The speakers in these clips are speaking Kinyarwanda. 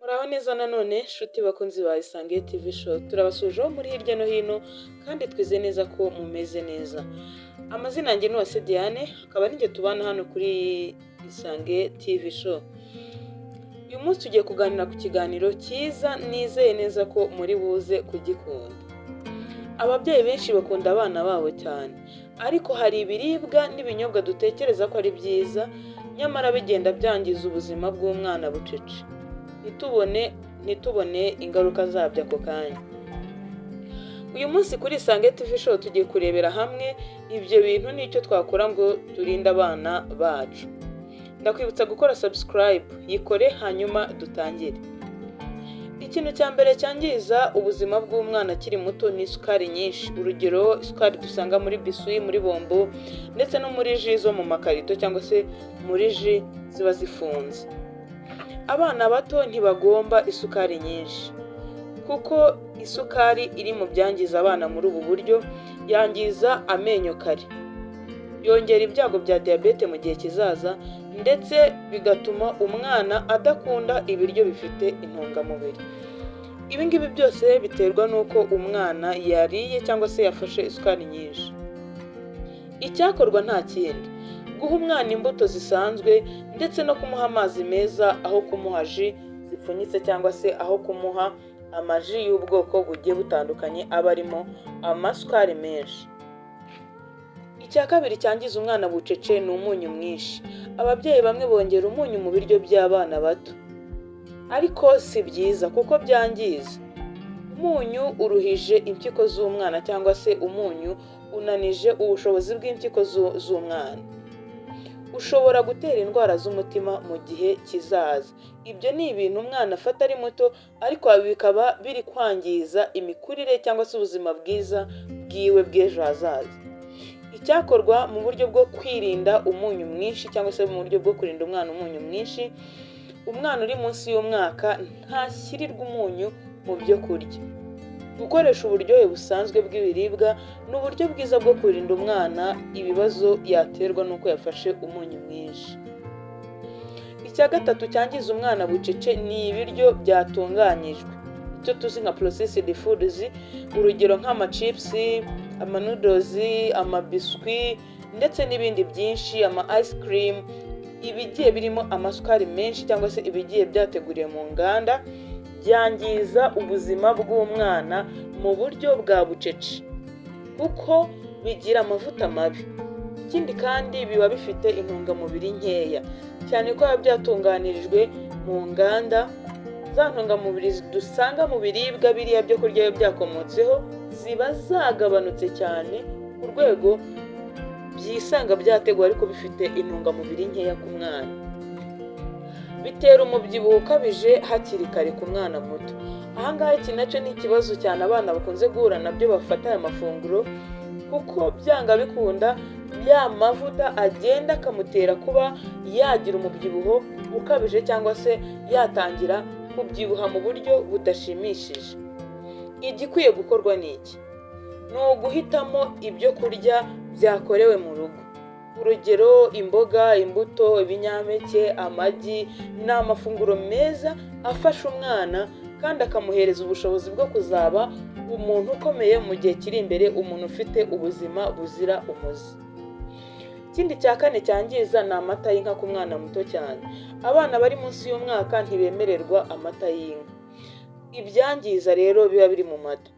Muraho neza nanone nshuti bakunzi ba Isange TV Show, turabasuje muri hirya no hino kandi twize neza ko mumeze neza. Amazina yanjye ni Uwase Diane, akaba ari njye tubana hano kuri Isange TV Show. Uyu munsi tugiye kuganira ku kiganiro cyiza, nizeye neza ko muri buze kugikunda. Ababyeyi benshi bakunda abana babo cyane, ariko hari ibiribwa n'ibinyobwa dutekereza ko ari byiza, nyamara bigenda byangiza ubuzima bw'umwana bucece. Ntitubone ingaruka zabyo ako kanya. Uyu munsi kuri Isange TV Show tugiye kurebera hamwe ibyo bintu n'icyo twakora ngo turinde abana bacu. Ndakwibutsa gukora subscribe, yikore hanyuma dutangire. Ikintu cya mbere cyangiza ubuzima bw'umwana akiri muto ni isukari nyinshi. Urugero, isukari dusanga muri biswi, muri bombo, ndetse no muri ji zo mu makarito cyangwa se muri ji ziba zifunze. Abana bato ntibagomba isukari nyinshi, kuko isukari iri mu byangiza abana muri ubu buryo. Yangiza amenyo kare, yongera ibyago bya diyabete mu gihe kizaza, ndetse bigatuma umwana adakunda ibiryo bifite intungamubiri. Ibi ngibi byose biterwa n'uko umwana yariye cyangwa se yafashe isukari nyinshi. Icyakorwa nta kindi, guha umwana imbuto zisanzwe ndetse no kumuha amazi meza aho kumuha ji zipfunyitse cyangwa se aho kumuha amaji y'ubwoko bugiye butandukanye aba arimo amasukari menshi. Icya kabiri cyangiza umwana bucece ni umunyu mwinshi. Ababyeyi bamwe bongera umunyu mu biryo by'abana bato, ariko si byiza kuko byangiza. Umunyu uruhije impyiko z'umwana cyangwa se umunyu unanije ubushobozi bw'impyiko z'umwana. Ushobora gutera indwara z'umutima mu gihe kizaza. Ibyo ni ibintu umwana afata ari muto, ariko bikaba biri kwangiza imikurire cyangwa se ubuzima bwiza bwiwe bw'ejo hazaza. Icyakorwa mu buryo bwo kwirinda umunyu mwinshi cyangwa se mu buryo bwo kurinda umwana umunyu mwinshi, umwana uri munsi y'umwaka ntashyirirwe umunyu mu byo kurya. Gukoresha uburyohe busanzwe bw'ibiribwa ni uburyo bwiza bwo kurinda umwana ibibazo yaterwa n'uko yafashe umunyu mwinshi. Icya gatatu cyangiza umwana bucece ni ibiryo byatunganyijwe, icyo tuzi nka processed foods. Urugero nk'amachipsi, amanoodles, amabiswi ndetse n'ibindi byinshi, ama ice cream. Ibigiye birimo amasukari menshi cyangwa se ibigiye byateguriwe mu nganda byangiza ubuzima bw'umwana mu buryo bwa bucece, kuko bigira amavuta mabi. Ikindi kandi biba bifite intungamubiri nkeya, cyane ko biba byatunganirijwe mu nganda. Za ntungamubiri dusanga mu biribwa biriya byo kurya biba byakomotseho ziba zagabanutse cyane ku rwego byisanga byateguwe ariko bifite intungamubiri nkeya ku mwana. Bitera umubyibuho ukabije hakiri kare ku mwana muto. Ahangaha iki nacyo ni ikibazo cyane abana bakunze guhura nabyo bafata aya mafunguro, kuko byanga bikunda ya mavuta agenda akamutera kuba yagira umubyibuho ukabije cyangwa se yatangira kubyibuha mu buryo budashimishije. Igikwiye gukorwa ni iki? Ni uguhitamo ibyo kurya byakorewe mu rugo. Urugero, imboga, imbuto, ibinyampeke, amagi ni amafunguro meza afasha umwana kandi akamuhereza ubushobozi bwo kuzaba umuntu ukomeye mu gihe kiri imbere, umuntu ufite ubuzima buzira umuze. Ikindi cya kane cyangiza ni amata y'inka ku mwana muto cyane. Abana bari munsi y'umwaka ntibemererwa amata y'inka. Ibyangiza rero biba biri mu mata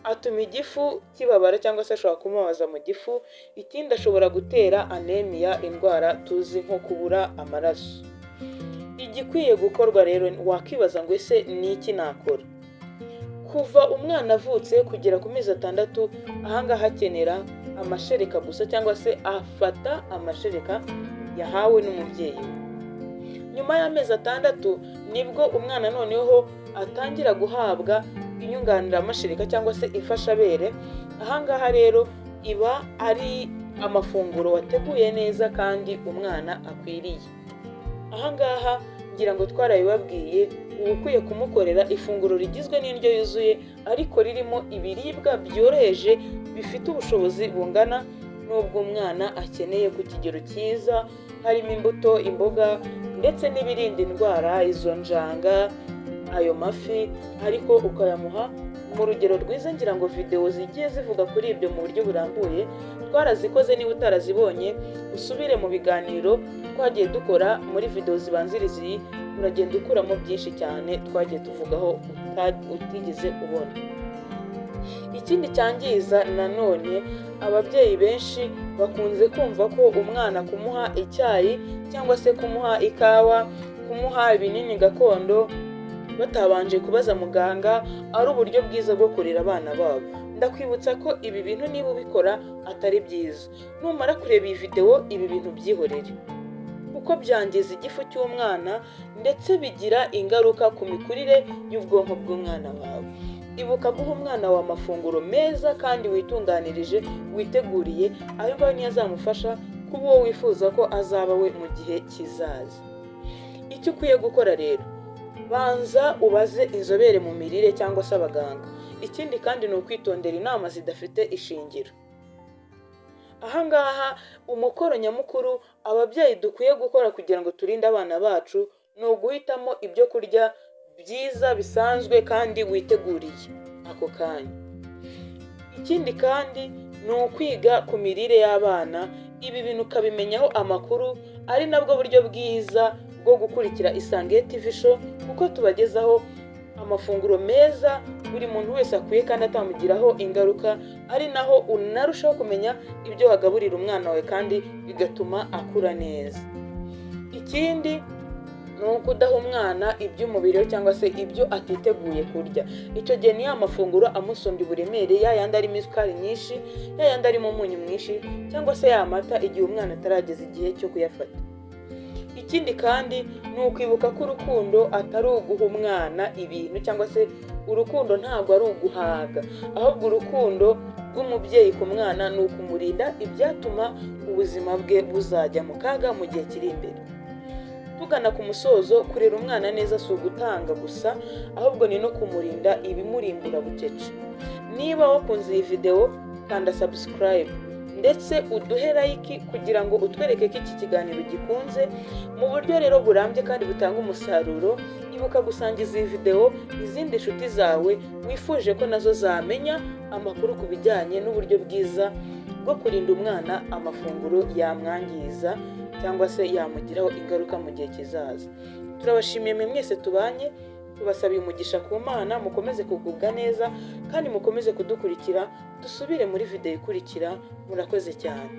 atuma igifu kibabara cyangwa se ashobora kumubaza mu gifu. Ikindi ashobora gutera anemia, indwara tuzi nko kubura amaraso. Igikwiye gukorwa rero, wakibaza ngo ese ni iki nakora? Kuva umwana avutse kugera ku mezi 6, ahangaha akenera amashereka gusa cyangwa se afata amashereka yahawe n'umubyeyi. Nyuma y'amezi 6 nibwo umwana noneho atangira guhabwa inyunganiramashereka cyangwa se imfashabere. Ahangaha rero iba ari amafunguro wateguye neza kandi umwana akwiriye. Ahangaha ngira ngo twarabibabwiye, uba ukwiye kumukorera ifunguro rigizwe n'indyo yuzuye ariko ririmo ibiribwa byoroheje bifite ubushobozi bungana n'ubwo umwana akeneye ku kigero cyiza, harimo imbuto, imboga ndetse n'ibirinda indwara, izo njanga, ayo mafi ariko ukayamuha mu rugero rwiza. Ngira ngo videwo zigiye zivuga kuri ibyo mu buryo burambuye twarazikoze, niba utarazibonye usubire mu biganiro twagiye dukora muri videwo zibanziriza iyi, uragenda ukuramo byinshi cyane twagiye tuvugaho utigeze ubona. Ikindi cyangiza nanone, ababyeyi benshi bakunze kumva ko umwana kumuha icyayi cyangwa se kumuha ikawa, kumuha ibinini gakondo batabanje kubaza muganga ari uburyo bwiza bwo kurera abana babo. Ndakwibutsa ko ibi bintu niba ubikora atari byiza. Numara kureba iyi videwo ibi bintu byihorere, kuko byangiza igifu cy'umwana ndetse bigira ingaruka ku mikurire y'ubwonko bw'umwana wawe. Ibuka guha umwana wawe amafunguro meza kandi witunganirije, witeguriye, ayo ngayo niyo azamufasha kuba uwo wifuza ko azaba we mu gihe kizaza. Icyo ukwiye gukora rero, banza ubaze inzobere mu mirire cyangwa se abaganga. Ikindi kandi ni ukwitondera inama zidafite ishingiro. Ahangaha umukoro nyamukuru ababyeyi dukwiye gukora kugira ngo turinde abana bacu ni uguhitamo ibyo kurya byiza bisanzwe kandi witeguriye ako kanya. Ikindi kandi ni ukwiga ku mirire y'abana. Ibi bintu ukabimenyaho amakuru, ari nabwo buryo bwiza bwo gukurikira Isange TV Show, kuko tubagezaho amafunguro meza buri muntu wese akwiye kandi atamugiraho ingaruka, ari naho unarushaho kumenya ibyo wagaburira umwana wawe kandi bigatuma akura neza. Ikindi ni ukudaha umwana iby'umubiri cyangwa se ibyo atiteguye kurya. Icyo gihe ni ya mafunguro amusumbya uburemere, ya yandi arimo isukari nyinshi, ya yandi arimo umunyu mwinshi, cyangwa se ya mata igihe umwana atarageza igihe cyo kuyafata. Ikindi kandi ni ukwibuka ko urukundo atari uguha umwana ibintu, cyangwa se urukundo ntabwo ari uguhaga, ahubwo urukundo rw'umubyeyi ku mwana ni ukumurinda ibyatuma ubuzima bwe buzajya mu kaga mu gihe kiri imbere. Tugana ku musozo, kurera umwana neza si ugutanga gusa, ahubwo ni no kumurinda ibimurimbura bucece. Niba wakunze iyi videwo, kanda subscribe ndetse uduhe like kugira ngo utwereke ko iki kiganiro gikunze mu buryo rero burambye kandi butanga umusaruro. Ibuka gusangiza iyi videwo izindi nshuti zawe wifuje ko nazo zamenya amakuru ku bijyanye n'uburyo bwiza bwo kurinda umwana amafunguro yamwangiza cyangwa se yamugiraho ingaruka mu gihe kizaza. Turabashimiye mwe mwese tubanye, tubasabiye umugisha ku Mana, mukomeze kugubwa neza kandi mukomeze kudukurikira. Dusubire muri video ikurikira. Murakoze cyane.